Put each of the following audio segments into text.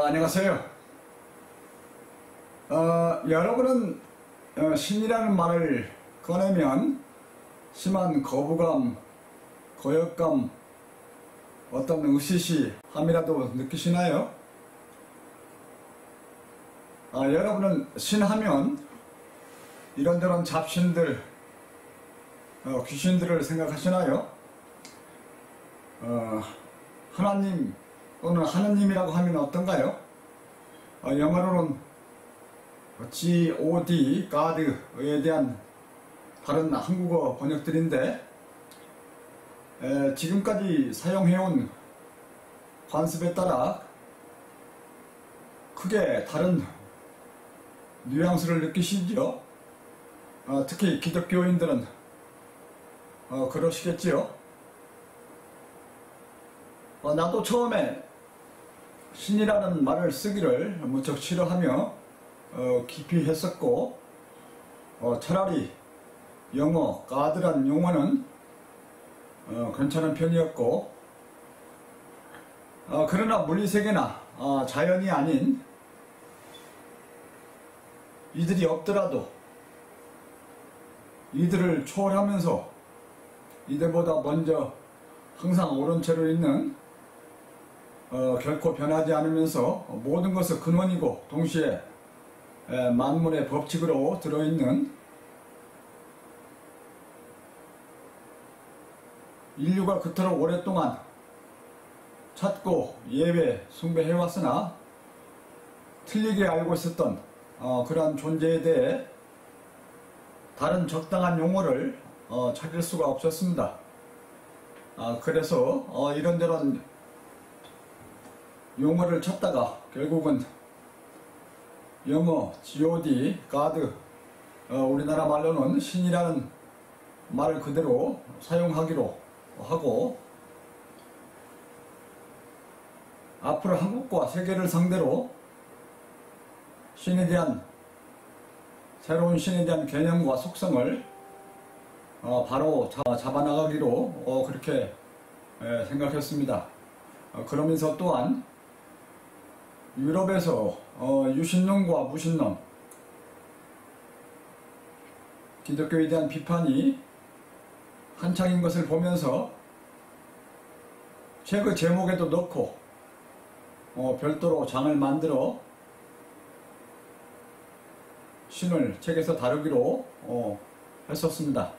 안녕하세요. 여러분은 신이라는 말을 꺼내면 심한 거부감, 거역감, 어떤 으시시함이라도 느끼시나요? 여러분은 신하면 이런저런 잡신들, 귀신들을 생각하시나요? 하나님 또는 하느님이라고 하면 어떤가요? 영어로는 God, God에 대한 다른 한국어 번역들인데 지금까지 사용해온 관습에 따라 크게 다른 뉘앙스를 느끼시죠? 특히 기독교인들은 그러시겠지요? 나도 처음에 신이라는 말을 쓰기를 무척 싫어하며 기피했었고 차라리 영어 God란 용어는 괜찮은 편이었고 그러나 물리세계나 자연이 아닌 이들이 없더라도 이들을 초월하면서 이들보다 먼저 항상 옳은 채로 있는 결코 변하지 않으면서 모든 것의 근원이고 동시에 만물의 법칙으로 들어있는 인류가 그토록 오랫동안 찾고 예배, 숭배해왔으나 틀리게 알고 있었던 그러한 존재에 대해 다른 적당한 용어를 찾을 수가 없었습니다. 그래서 이런저런 용어를 찾다가 결국은 영어 God, God, 우리나라 말로는 신이라는 말을 그대로 사용하기로 하고 앞으로 한국과 세계를 상대로 신에 대한 새로운 신에 대한 개념과 속성을 바로 잡아나가기로 그렇게 생각했습니다. 그러면서 또한 유럽에서 유신론과 무신론, 기독교에 대한 비판이 한창인 것을 보면서 책의 제목에도 넣고 별도로 장을 만들어 신을 책에서 다루기로 했었습니다.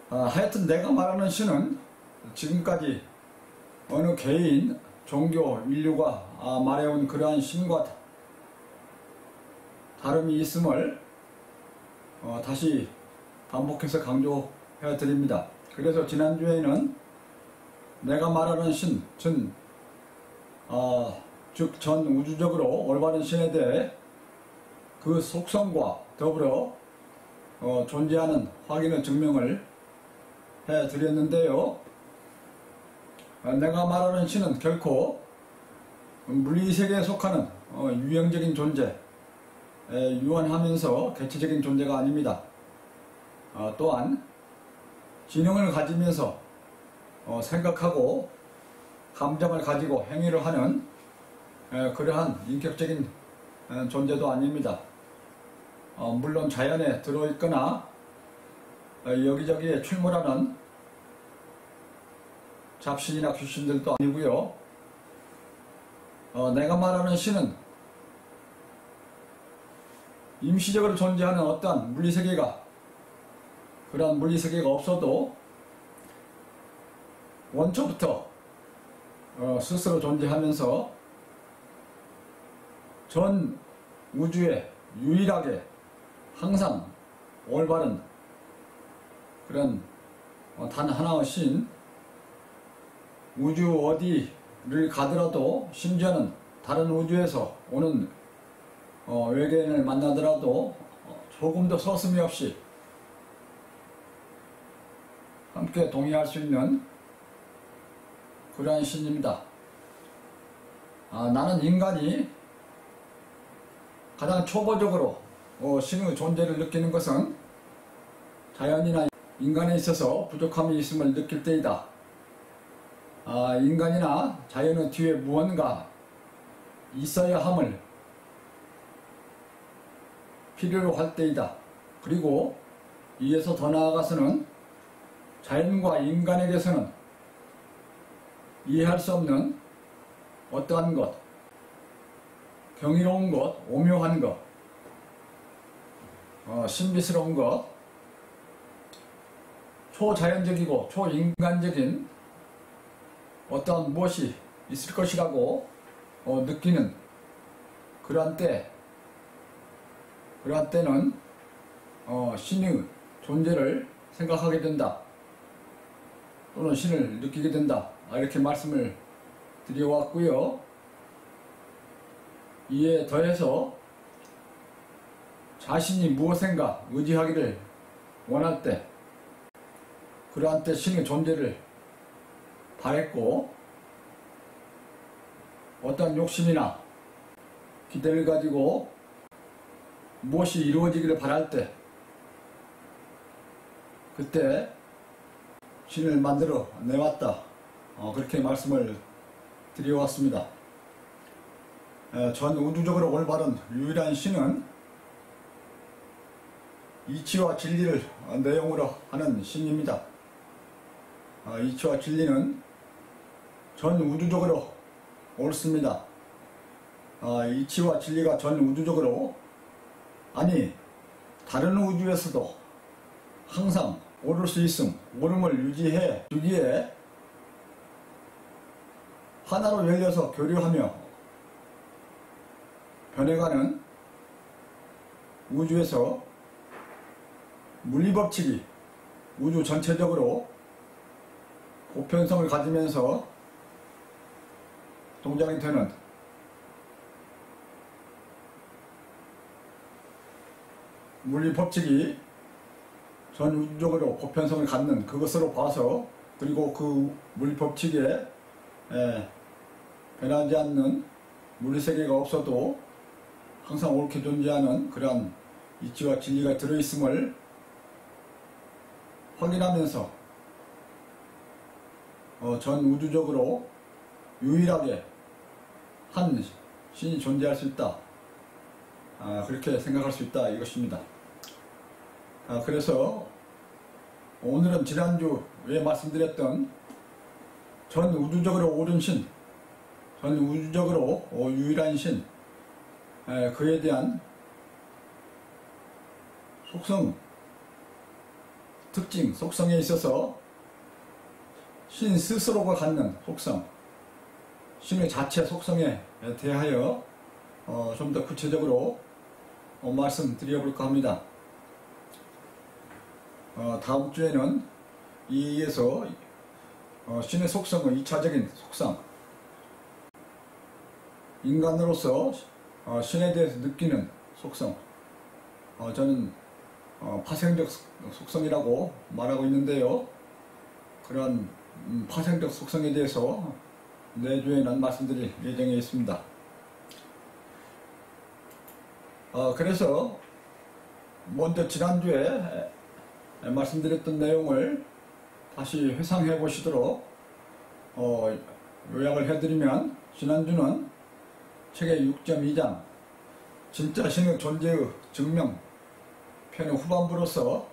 하여튼 내가 말하는 신은 지금까지 어느 개인, 종교, 인류가 말해온 그러한 신과 다름이 있음을 다시 반복해서 강조해 드립니다. 그래서 지난주에는 내가 말하는 신, 즉 전 우주적으로 올바른 신에 대해 그 속성과 더불어 존재하는 확인의 증명을 해 드렸는데요. 내가 말하는 신은 결코 물리세계에 속하는 유형적인 존재, 유한하면서 개체적인 존재가 아닙니다. 또한 지능을 가지면서 생각하고 감정을 가지고 행위를 하는 그러한 인격적인 존재도 아닙니다. 물론 자연에 들어있거나 여기저기에 출몰하는 잡신이나 귀신들도 아니고요. 내가 말하는 신은 임시적으로 존재하는 어떠한 물리세계가 그런 물리세계가 없어도 원초부터 스스로 존재하면서 전 우주에 유일하게 항상 올바른 그런 단 하나의 신, 우주 어디를 가더라도 심지어는 다른 우주에서 오는 외계인을 만나더라도 조금도 서슴이 없이 함께 동의할 수 있는 그러한 신입니다. 나는 인간이 가장 초보적으로 신의 존재를 느끼는 것은 자연이나 인간에 있어서 부족함이 있음을 느낄 때이다. 인간이나 자연의 뒤에 무언가 있어야 함을 필요로 할 때이다. 그리고 이에서 더 나아가서는 자연과 인간에게서는 이해할 수 없는 어떠한 것, 경이로운 것, 오묘한 것, 신비스러운 것, 초자연적이고 초인간적인 어떠한 무엇이 있을 것이라고 느끼는 그러한 때는 신의 존재를 생각하게 된다. 또는 신을 느끼게 된다. 이렇게 말씀을 드려왔고요. 이에 더해서 자신이 무엇인가 의지하기를 원할 때, 그러한 때 신의 존재를 바랬고, 어떤 욕심이나 기대를 가지고 무엇이 이루어지기를 바랄 때, 그때 신을 만들어 내왔다. 그렇게 말씀을 드려왔습니다. 전 우주적으로 올바른 유일한 신은 이치와 진리를 내용으로 하는 신입니다. 이치와 진리는 전 우주적으로 옳습니다. 이치와 진리가 전 우주적으로, 아니 다른 우주에서도 항상 옳을 수 있음, 옳음을 유지해 주기에 하나로 열려서 교류하며 변해가는 우주에서 물리법칙이 우주 전체적으로 보편성을 가지면서 동작이 되는 물리법칙이 전 우주적으로 보편성을 갖는 그것으로 봐서, 그리고 그 물리법칙에 변하지 않는 물리세계가 없어도 항상 옳게 존재하는 그러한 이치와 진리가 들어있음을 확인하면서 전 우주적으로 유일하게 한 신이 존재할 수 있다. 그렇게 생각할 수 있다 이것입니다. 그래서 오늘은 지난주에 말씀드렸던 전 우주적으로 옳은 신, 전 우주적으로 유일한 신, 그에 대한 속성, 특징, 속성에 있어서 신 스스로가 갖는 속성, 신의 자체 속성에 대하여 좀 더 구체적으로 말씀드려볼까 합니다. 다음 주에는 이에서 신의 속성의 2차적인 속성, 인간으로서 신에 대해서 느끼는 속성, 저는 파생적 속성이라고 말하고 있는데요. 그런 파생적 속성에 대해서 내주에는 말씀드릴 예정에 있습니다. 그래서 먼저 지난주에 말씀드렸던 내용을 다시 회상해 보시도록 요약을 해드리면, 지난주는 책의 6.2장 진짜 신의 존재의 증명 편의 후반부로서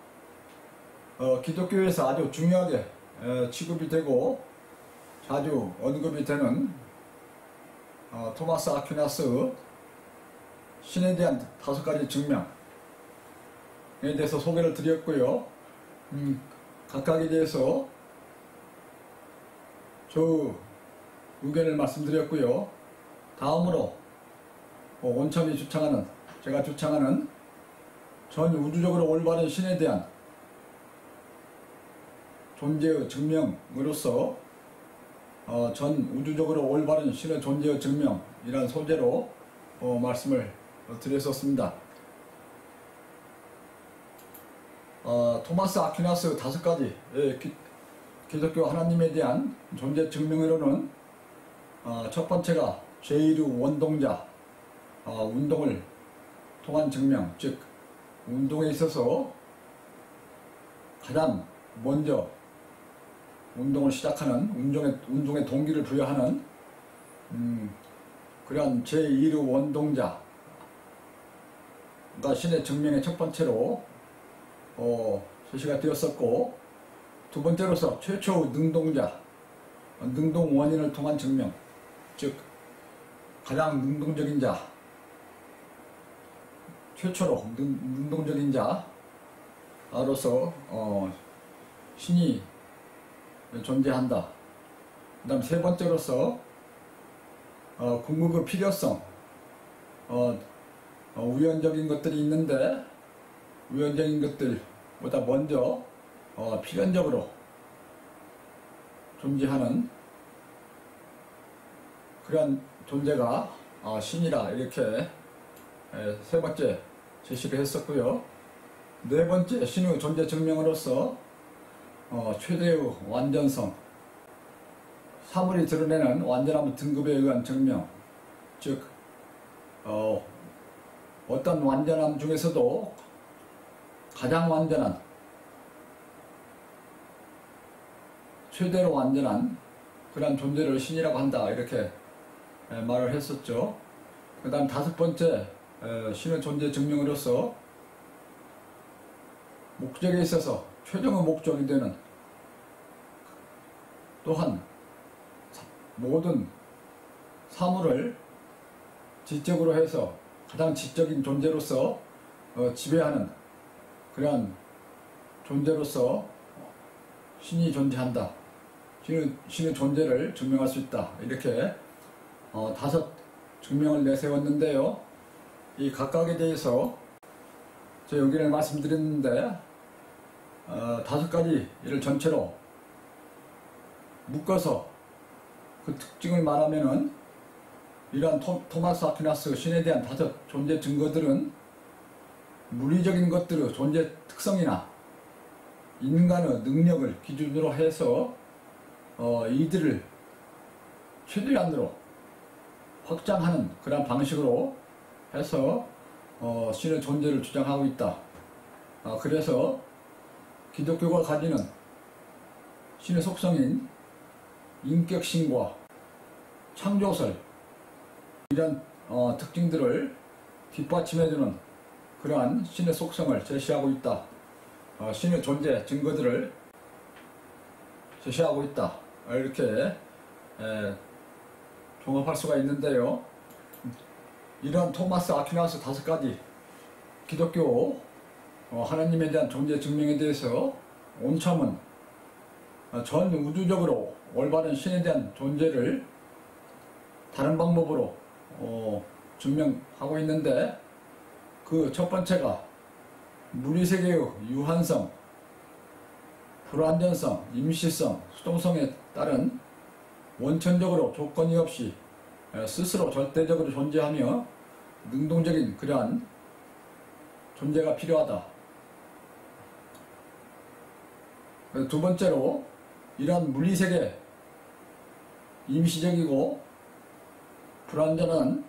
기독교에서 아주 중요하게 취급이 되고 자주 언급이 되는 토마스 아퀴나스의 신에 대한 5가지 증명에 대해서 소개를 드렸고요. 각각에 대해서 저 의견을 말씀드렸고요. 다음으로 원첨이 주창하는, 제가 주창하는 전 우주적으로 올바른 신에 대한 존재의 증명으로서 전 우주적으로 올바른 신의 존재의 증명이란 소재로 말씀을 드렸었습니다. 토마스 아퀴나스 5가지 기독교 하나님에 대한 존재 증명으로는 첫 번째가 제1의 원동자, 운동을 통한 증명, 즉 운동에 있어서 가장 먼저 운동을 시작하는, 운동의 동기를 부여하는 그러한 제1의 원동자가 신의 증명의 첫 번째로 제시가 되었었고, 두 번째로서 최초의 능동자, 능동 원인을 통한 증명, 즉 가장 능동적인 자, 최초로 능동적인 자로서 신이 존재한다. 그 다음 세 번째로서 궁극의 필요성, 우연적인 것들이 있는데 우연적인 것들보다 먼저 필연적으로 존재하는 그런 존재가 신이라, 이렇게 세 번째 제시를 했었고요. 네 번째, 신의 존재 증명으로서 최대의 완전성, 사물이 드러내는 완전한 등급에 의한 증명, 즉 어떤 완전함 중에서도 가장 완전한, 최대로 완전한 그런 존재를 신이라고 한다, 이렇게 말을 했었죠. 그 다음 다섯 번째, 신의 존재 증명으로서 목적에 있어서 최종의 목적이 되는, 또한 모든 사물을 지적으로 해서 가장 지적인 존재로서 지배하는 그러한 존재로서 신이 존재한다, 신의 존재를 증명할 수 있다, 이렇게 다섯 증명을 내세웠는데요. 이 각각에 대해서 제가 여기를 말씀드렸는데, 다섯 가지를 전체로 묶어서 그 특징을 말하면은, 이러한 토마스 아퀴나스 신에 대한 다섯 존재 증거들은 물리적인 것들의 존재 특성이나 인간의 능력을 기준으로 해서 이들을 최대한으로 확장하는 그런 방식으로 해서 신의 존재를 주장하고 있다. 그래서 기독교가 가지는 신의 속성인 인격신과 창조설, 이런 특징들을 뒷받침해주는 그러한 신의 속성을 제시하고 있다. 신의 존재 증거들을 제시하고 있다. 이렇게 종합할 수가 있는데요. 이런 토마스 아퀴나스 다섯 가지 기독교 하나님에 대한 존재 증명에 대해서 온첨은 전 우주적으로 올바른 신에 대한 존재를 다른 방법으로 증명하고 있는데, 그 첫 번째가 물리세계의 유한성, 불완전성, 임시성, 수동성에 따른 원천적으로 조건이 없이 스스로 절대적으로 존재하며 능동적인 그러한 존재가 필요하다. 두 번째로, 이러한 물리세계, 임시적이고 불완전한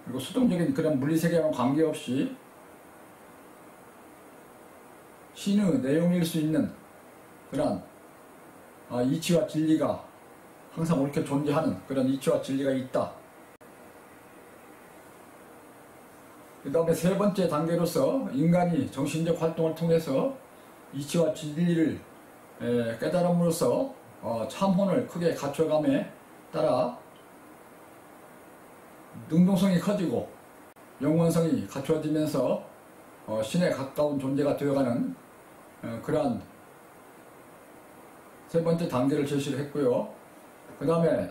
그리고 수동적인 그런 물리세계와는 관계없이 신의 내용일 수 있는 그런 이치와 진리가 항상 옳게 존재하는 그런 이치와 진리가 있다. 그 다음에 세 번째 단계로서, 인간이 정신적 활동을 통해서 이치와 진리를 깨달음으로써 참혼을 크게 갖춰감에 따라 능동성이 커지고 영원성이 갖춰지면서 신에 가까운 존재가 되어가는 그러한 세 번째 단계를 제시를 했고요. 그 다음에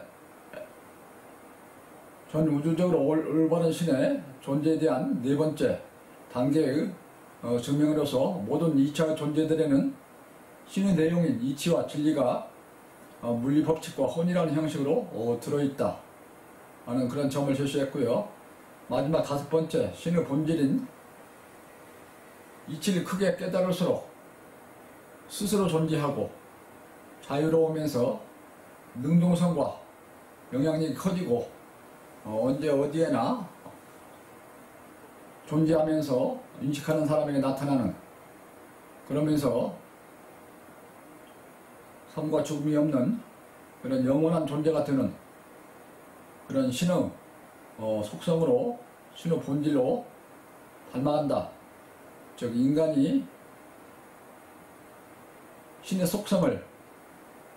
전 우주적으로 올바른 신의 존재에 대한 네 번째 단계의 증명으로서, 모든 2차 존재들에는 신의 내용인 이치와 진리가 물리법칙과 혼이라는 형식으로 들어있다 하는 그런 점을 제시했고요. 마지막 다섯 번째, 신의 본질인 이치를 크게 깨달을수록 스스로 존재하고 자유로우면서 능동성과 영향력이 커지고 언제 어디에나 존재하면서 인식하는 사람에게 나타나는, 그러면서 삶과 죽음이 없는 그런 영원한 존재가 되는 그런 신의 속성으로 신의 본질로 닮아간다. 즉 인간이 신의 속성을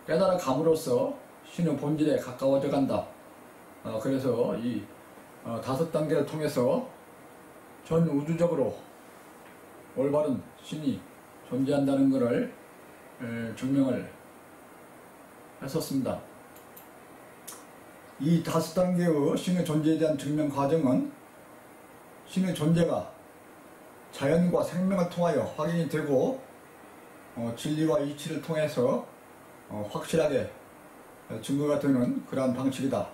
깨달아 감으로써 신의 본질에 가까워져 간다. 그래서 이 5단계를 통해서 전 우주적으로 올바른 신이 존재한다는 것을 증명을 했었습니다. 이 5단계의 신의 존재에 대한 증명 과정은 신의 존재가 자연과 생명을 통하여 확인이 되고 진리와 이치를 통해서 확실하게 증거가 되는 그러한 방식이다.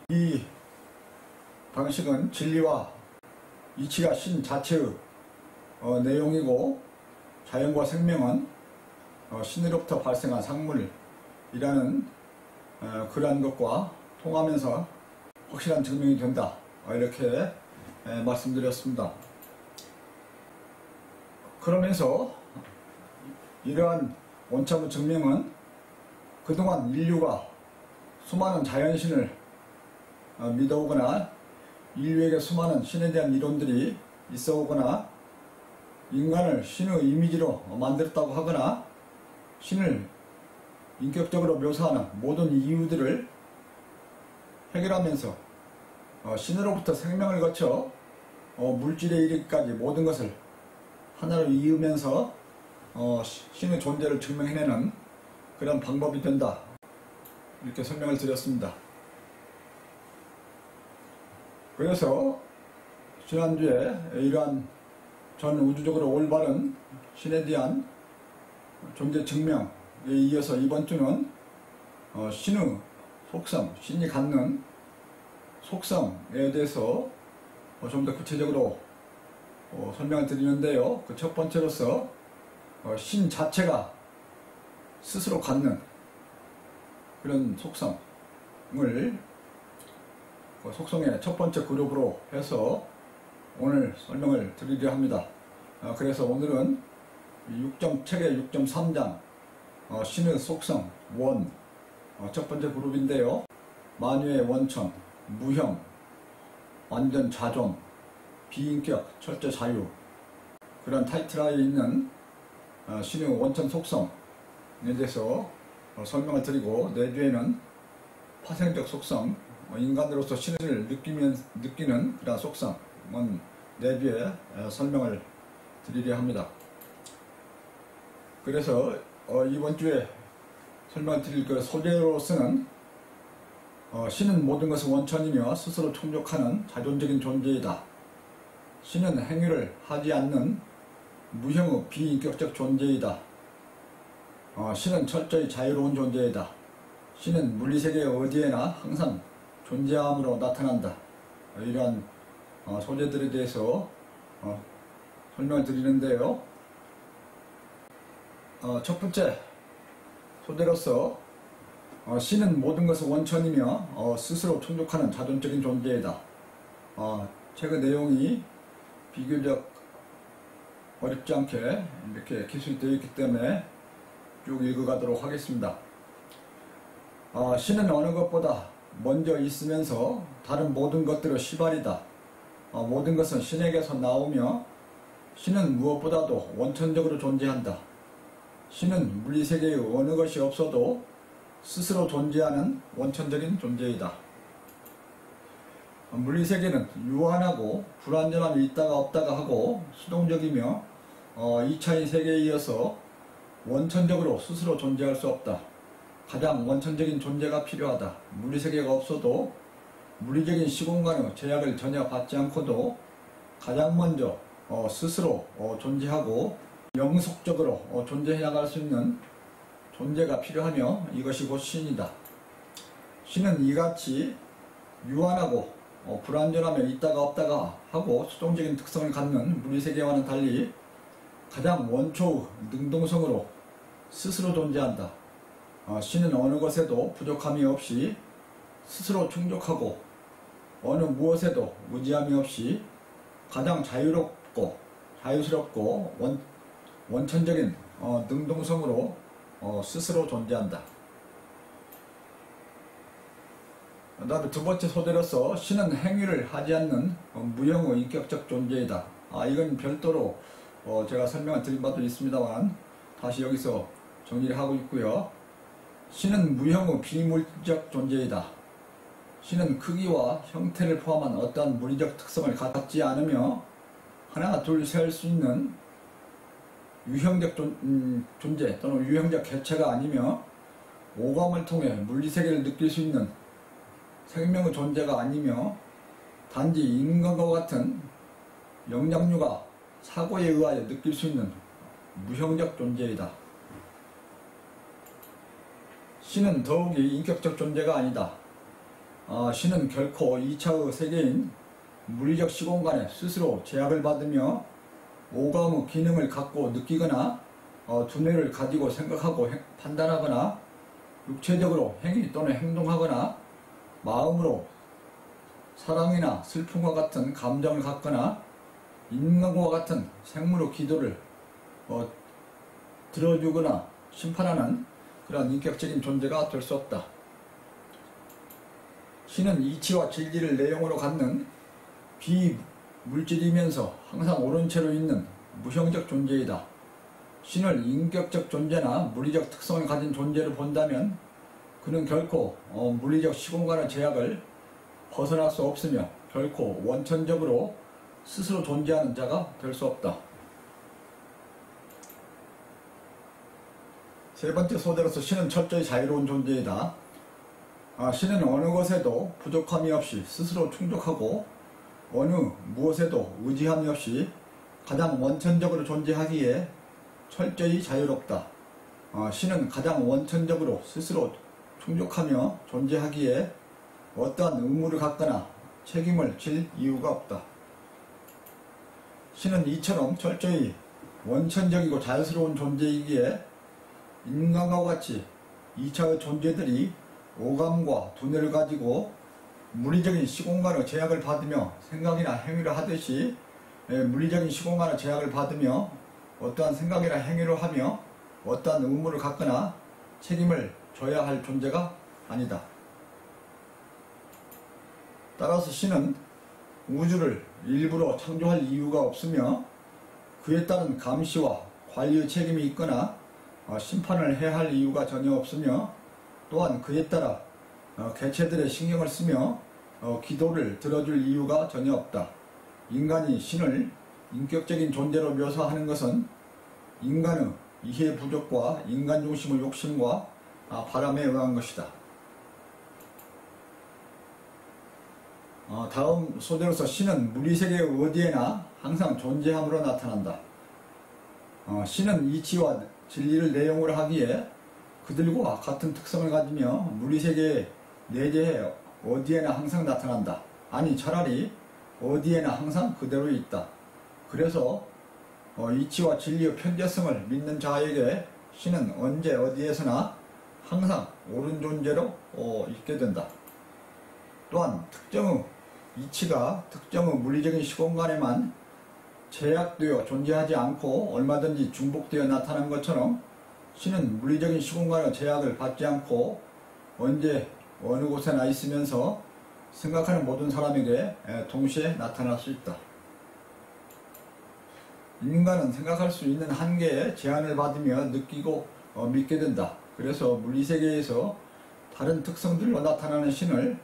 이 방식은 진리와 이치가 신 자체의 내용이고 자연과 생명은 신으로부터 발생한 상물이라는 그러한 것과 통하면서 확실한 증명이 된다. 이렇게 말씀드렸습니다. 그러면서 이러한 원천의 증명은 그동안 인류가 수많은 자연신을 믿어오거나 인류에게 수많은 신에 대한 이론들이 있어오거나 인간을 신의 이미지로 만들었다고 하거나 신을 인격적으로 묘사하는 모든 이유들을 해결하면서 신으로부터 생명을 거쳐 물질에 이르기까지 모든 것을 하나로 이으면서 신의 존재를 증명해내는 그런 방법이 된다. 이렇게 설명을 드렸습니다. 그래서 지난주에 이러한 전 우주적으로 올바른 신에 대한 존재 증명에 이어서 이번 주는 신의 속성, 신이 갖는 속성에 대해서 좀 더 구체적으로 설명을 드리는데요. 그 첫 번째로서 신 자체가 스스로 갖는 그런 속성을 속성의 첫 번째 그룹으로 해서 오늘 설명을 드리려 합니다. 그래서 오늘은 책의 6.3장 신의 속성 원 첫 번째 그룹인데요. 만유의 원천, 무형, 완전 자존, 비인격, 철저 자유, 그런 타이틀하에 있는 신의 원천 속성에 대해서 설명을 드리고, 내주에는 파생적 속성, 인간으로서 신을 느끼는 그런 속성은 내주에 설명을 드리려 합니다. 그래서 이번 주에 설명을 드릴 그 소재로서는 신은 모든 것의 원천이며 스스로 충족하는 자존적인 존재이다. 신은 행위를 하지 않는 무형의 비인격적 존재이다. 신은 철저히 자유로운 존재이다. 신은 물리세계 어디에나 항상 존재함으로 나타난다. 이러한 소재들에 대해서 설명을 드리는데요. 첫 번째 소재로서 신은 모든 것의 원천이며 스스로 충족하는 자존적인 존재이다. 책의 내용이 비교적 어렵지 않게 이렇게 기술되어 있기 때문에 쭉 읽어가도록 하겠습니다. 신은 어느 것보다 먼저 있으면서 다른 모든 것들의 시발이다. 모든 것은 신에게서 나오며 신은 무엇보다도 원천적으로 존재한다. 신은 물리세계의 어느 것이 없어도 스스로 존재하는 원천적인 존재이다. 물리세계는 유한하고 불완전함이 있다가 없다가 하고 수동적이며 2차인 세계에 이어서 원천적으로 스스로 존재할 수 없다. 가장 원천적인 존재가 필요하다. 물리세계가 없어도 물리적인 시공간의 제약을 전혀 받지 않고도 가장 먼저 스스로 존재하고 영속적으로 존재해 나갈 수 있는 존재가 필요하며 이것이 곧 신이다. 신은 이같이 유한하고 불완전하며 있다가 없다가 하고 수동적인 특성을 갖는 물리세계와는 달리 가장 원초의 능동성으로 스스로 존재한다. 신은 어느 것에도 부족함이 없이 스스로 충족하고 어느 무엇에도 무지함이 없이 가장 자유롭고 자유스럽고 원천적인 능동성으로 스스로 존재한다. 그 다음에 두 번째 소대로서 신은 행위를 하지 않는 무형의 인격적 존재이다. 이건 별도로 제가 설명을 드린 바도 있습니다만 다시 여기서 정리를 하고 있고요. 신은 무형의 비물질적 존재이다. 신은 크기와 형태를 포함한 어떠한 물리적 특성을 갖지 않으며 하나 둘 셀 수 있는 유형적 존재 또는 유형적 개체가 아니며 오감을 통해 물리세계를 느낄 수 있는 생명의 존재가 아니며 단지 인간과 같은 영장류가 사고에 의하여 느낄 수 있는 무형적 존재이다. 신은 더욱이 인격적 존재가 아니다. 신은 결코 2차의 세계인 물리적 시공간에 스스로 제약을 받으며 오감의 기능을 갖고 느끼거나 두뇌를 가지고 생각하고 판단하거나 육체적으로 행위 또는 행동하거나 마음으로 사랑이나 슬픔과 같은 감정을 갖거나 인간과 같은 생물의 기도를 들어주거나 심판하는 그런 인격적인 존재가 될 수 없다. 신은 이치와 진리를 내용으로 갖는 비물질이면서 항상 옳은 채로 있는 무형적 존재이다. 신을 인격적 존재나 물리적 특성을 가진 존재로 본다면 그는 결코 물리적 시공간의 제약을 벗어날 수 없으며 결코 원천적으로 스스로 존재하는 자가 될 수 없다. 세 번째 소대로서 신은 철저히 자유로운 존재이다. 신은 어느 것에도 부족함이 없이 스스로 충족하고 어느 무엇에도 의지함이 없이 가장 원천적으로 존재하기에 철저히 자유롭다. 신은 가장 원천적으로 스스로 충족하며 존재하기에 어떠한 의무를 갖거나 책임을 질 이유가 없다. 신은 이처럼 철저히 원천적이고 자유스러운 존재이기에 인간과 같이 2차의 존재들이 오감과 두뇌를 가지고 물리적인 시공간의 제약을 받으며 생각이나 행위를 하듯이 물리적인 시공간의 제약을 받으며 어떠한 생각이나 행위를 하며 어떠한 의무를 갖거나 책임을 져야 할 존재가 아니다. 따라서 신은 우주를 일부러 창조할 이유가 없으며 그에 따른 감시와 관리의 책임이 있거나 심판을 해야 할 이유가 전혀 없으며 또한 그에 따라 개체들의 신경을 쓰며 기도를 들어줄 이유가 전혀 없다. 인간이 신을 인격적인 존재로 묘사하는 것은 인간의 이해 부족과 인간 중심의 욕심과 바람에 의한 것이다. 다음 소대로서 신은 물리세계의 어디에나 항상 존재함으로 나타난다. 신은 이치와 진리를 내용으로 하기에 그들과 같은 특성을 가지며 물리세계의 내재해 어디에나 항상 나타난다. 아니 차라리 어디에나 항상 그대로 있다. 그래서 이치와 진리의 편재성을 믿는 자에게 신은 언제 어디에서나 항상 옳은 존재로 있게 된다. 또한 특정의 이치가 특정의 물리적인 시공간에만 제약되어 존재하지 않고 얼마든지 중복되어 나타난 것처럼 신은 물리적인 시공간의 제약을 받지 않고 언제 어느 곳에나 있으면서 생각하는 모든 사람에게 동시에 나타날 수 있다. 인간은 생각할 수 있는 한계에 제한을 받으며 느끼고 믿게 된다. 그래서 물리세계에서 다른 특성들로 나타나는 신을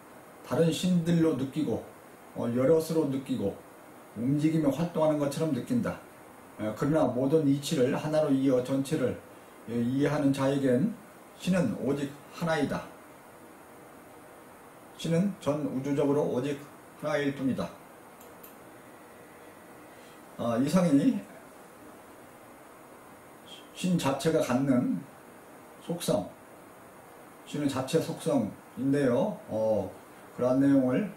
다른 신들로 느끼고 여럿으로 느끼고 움직이며 활동하는 것처럼 느낀다. 그러나 모든 이치를 하나로 이어 전체를 이해하는 자에겐 신은 오직 하나이다. 신은 전 우주적으로 오직 하나일 뿐이다. 이상이 신 자체가 갖는 속성, 신의 자체 속성인데요. 그러한 내용을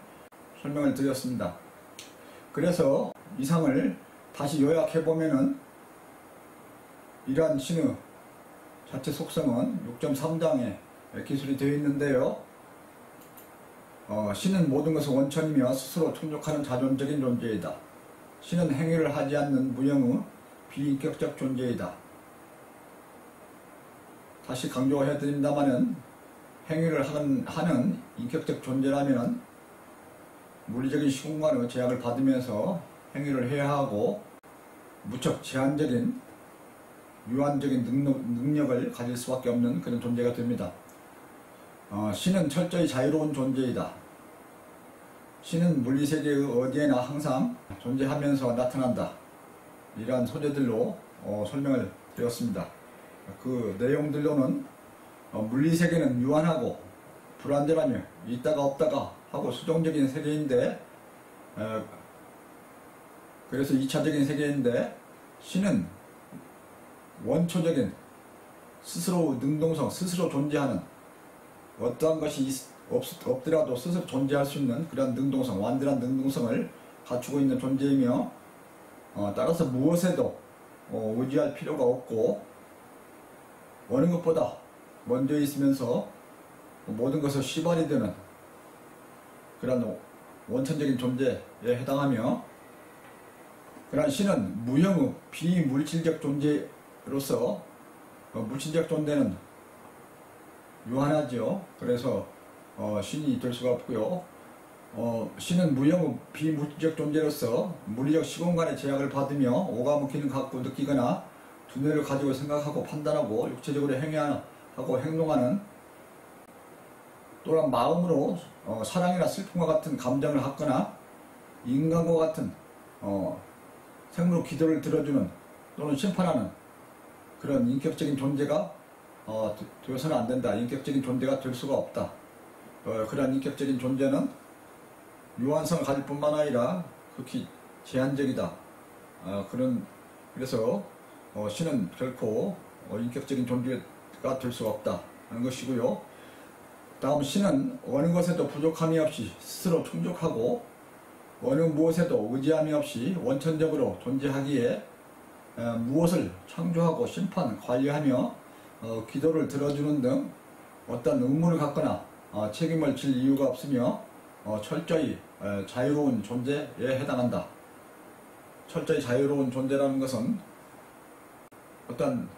설명을 드렸습니다. 그래서 이상을 다시 요약해보면은 이러한 신의 자체 속성은 6.3장에 기술이 되어 있는데요. 신은 모든 것의 원천이며 스스로 충족하는 자존적인 존재이다. 신은 행위를 하지 않는 무형의 비인격적 존재이다. 다시 강조해드립니다마는 행위를 하는 인격적 존재라면 물리적인 시공간의 제약을 받으면서 행위를 해야 하고 무척 제한적인 유한적인 능력을 가질 수밖에 없는 그런 존재가 됩니다. 신은 철저히 자유로운 존재이다. 신은 물리세계의 어디에나 항상 존재하면서 나타난다. 이러한 소재들로 설명을 드렸습니다. 그 내용들로는 물리세계는 유한하고 불완전하며 있다가 없다가 하고 수동적인 세계인데, 그래서 2차적인 세계인데, 신은 원초적인 스스로 능동성, 스스로 존재하는, 어떠한 것이 없더라도 스스로 존재할 수 있는 그런 능동성, 완전한 능동성을 갖추고 있는 존재이며, 따라서 무엇에도 의지할 필요가 없고 어느 것보다 먼저 있으면서 모든 것을 시발이 되는 그런 원천적인 존재에 해당하며, 그러한 신은 무형의 비물질적 존재로서 물질적 존재는 유한하죠. 그래서 신이 될 수가 없고요. 신은 무형의 비물질적 존재로서 물리적 시공간의 제약을 받으며 오감의 기능을 갖고 느끼거나 두뇌를 가지고 생각하고 판단하고 육체적으로 행위하고 행동하는, 또한 마음으로 사랑이나 슬픔과 같은 감정을 갖거나 인간과 같은 생물 기도를 들어주는 또는 심판하는 그런 인격적인 존재가 되어서는 안 된다. 인격적인 존재가 될 수가 없다. 그러한 인격적인 존재는 유한성을 가질 뿐만 아니라 극히 제한적이다. 그래서 신은 결코 인격적인 존재가 될 수가 없다 하는 것이고요. 다음, 신은 어느 것에도 부족함이 없이 스스로 충족하고 어느 무엇에도 의지함이 없이 원천적으로 존재하기에 무엇을 창조하고 심판, 관리하며 기도를 들어주는 등 어떤 의무를 갖거나 책임을 질 이유가 없으며 철저히 자유로운 존재에 해당한다. 철저히 자유로운 존재라는 것은 어떤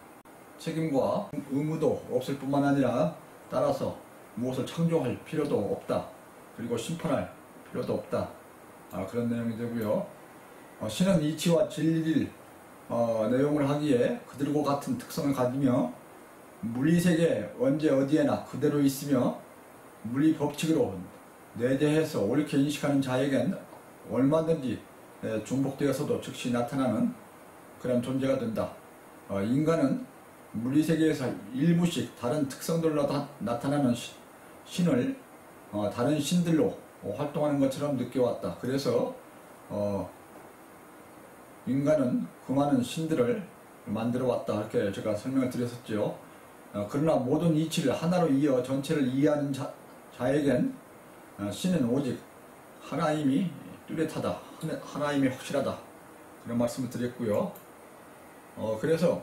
책임과 의무도 없을 뿐만 아니라 따라서 무엇을 창조할 필요도 없다. 그리고 심판할 필요도 없다. 그런 내용이 되고요. 신은 이치와 진리를 내용을 하기에 그들과 같은 특성을 가지며 물리세계에 언제 어디에나 그대로 있으며 물리 법칙으로 내재해서 옳게 인식하는 자에겐 얼마든지 중복되어서도 즉시 나타나는 그런 존재가 된다. 인간은 물리세계에서 일부씩 다른 특성들로 나타나는 신을 다른 신들로 활동하는 것처럼 느껴왔다. 그래서 인간은 그 많은 신들을 만들어 왔다. 이렇게 제가 설명을 드렸었죠. 그러나 모든 이치를 하나로 이어 전체를 이해하는 자에겐 신은 오직 하나임이 뚜렷하다. 하나임이 확실하다. 그런 말씀을 드렸고요. 그래서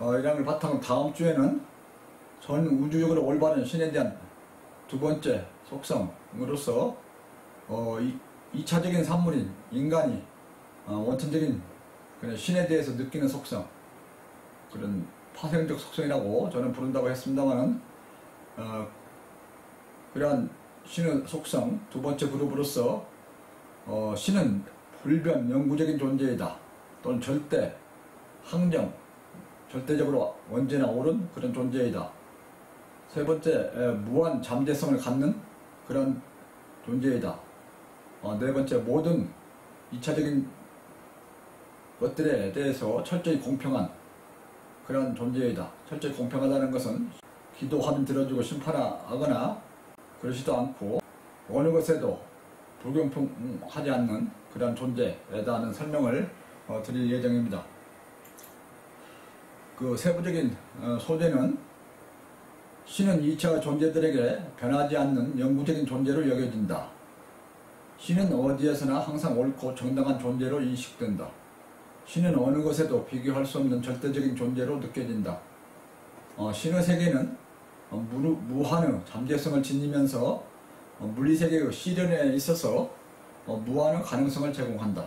이 장을 바탕으로 다음 주에는 전 우주적으로 올바른 신에 대한 두 번째 속성으로서 2차적인 산물인 인간이 원천적인 신에 대해서 느끼는 속성, 그런 파생적 속성이라고 저는 부른다고 했습니다만은, 그러한 신의 속성 두 번째 그룹으로서 신은 불변 영구적인 존재이다. 또는 절대, 항정, 절대적으로 언제나 옳은 그런 존재이다. 세 번째, 무한 잠재성을 갖는 그런 존재이다. 네 번째, 모든 2차적인 것들에 대해서 철저히 공평한 그런 존재이다. 철저히 공평하다는 것은 기도하면 들어주고 심판하거나 그러지도 않고 어느 것에도 불공평하지 않는 그런 존재에 대한 설명을 드릴 예정입니다. 그 세부적인 소재는 신은 2차 존재들에게 변하지 않는 영구적인 존재로 여겨진다. 신은 어디에서나 항상 옳고 정당한 존재로 인식된다. 신은 어느 것에도 비교할 수 없는 절대적인 존재로 느껴진다. 신의 세계는 무한의 잠재성을 지니면서 물리세계의 실현에 있어서 무한의 가능성을 제공한다.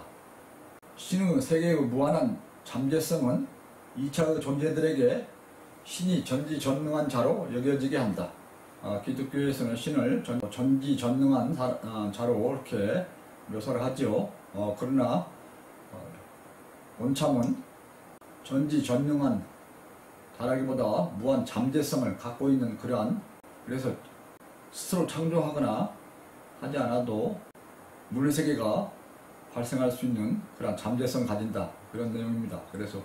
신의 세계의 무한한 잠재성은 2차의 존재들에게 신이 전지전능한 자로 여겨지게 한다. 기독교에서는 신을 전지전능한 자로 이렇게 묘사를 하지요. 그러나 원참은 전지전능한 자라기보다 무한 잠재성을 갖고 있는 그래서 스스로 창조하거나 하지 않아도 물세계가 발생할 수 있는 그런 잠재성을 가진다, 그런 내용입니다. 그래서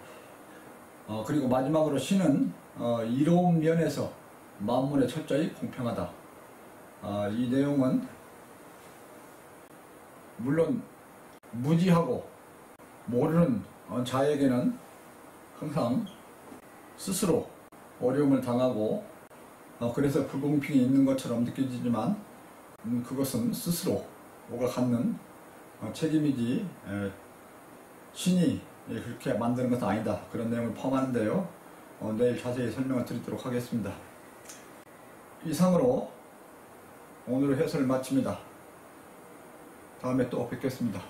그리고 마지막으로 신은 이로운 면에서 만물에 철저히 공평하다. 이 내용은 물론 무지하고 모르는 자에게는 항상 스스로 어려움을 당하고 그래서 불공평이 있는 것처럼 느껴지지만 그것은 스스로가 갖는 책임이지 신이 그렇게 만드는 것은 아니다, 그런 내용을 포함하는데요. 내일 자세히 설명을 드리도록 하겠습니다. 이상으로 오늘의 해설을 마칩니다. 다음에 또 뵙겠습니다.